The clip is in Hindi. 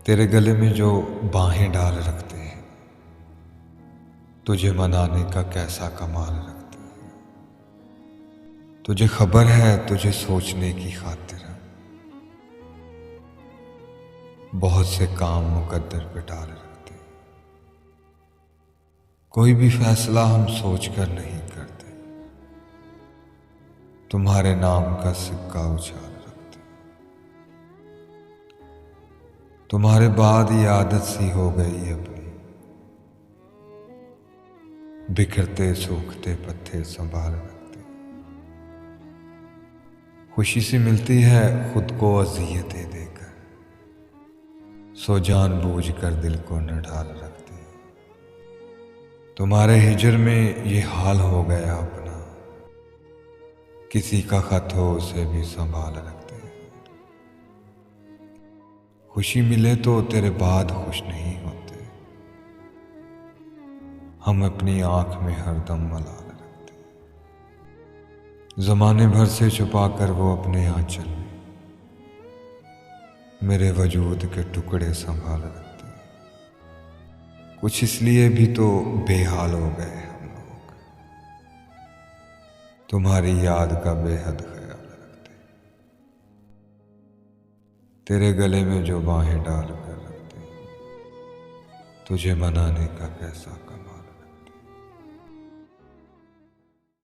तेरे गले में जो बाहें डाल रखते हैं, तुझे मनाने का कैसा कमाल रखते हैं। तुझे खबर है तुझे सोचने की खातिर बहुत से काम मुकद्दर पे टाल रखते हैं। कोई भी फैसला हम सोच कर नहीं करते, तुम्हारे नाम का सिक्का उछाल रखते हैं। तुम्हारे बाद ये आदत सी हो गई अपनी, बिखरते सूखते पत्ते संभाल रखते हैं। खुशी सी मिलती है खुद को अज़ियतें देकर, सो जानबूझ कर दिल को न ढाल रखते हैं। तुम्हारे हिजर में ये हाल हो गया अपना, किसी का खत हो उसे भी संभाल रखते हैं। खुशी मिले तो तेरे बाद खुश नहीं होते, हम अपनी आंख में हरदम मलाल रखते हैं। जमाने भर से छुपा कर वो अपने आंचल में मेरे वजूद के टुकड़े संभाल रखते हैं। कुछ इसलिए भी तो बेहाल हो गए हम लोग, तुम्हारी याद का बेहद ख्याल रखते हैं। तेरे गले में जो बाहें डाल कर रखते हैं, तुझे मनाने का कैसा कमाल।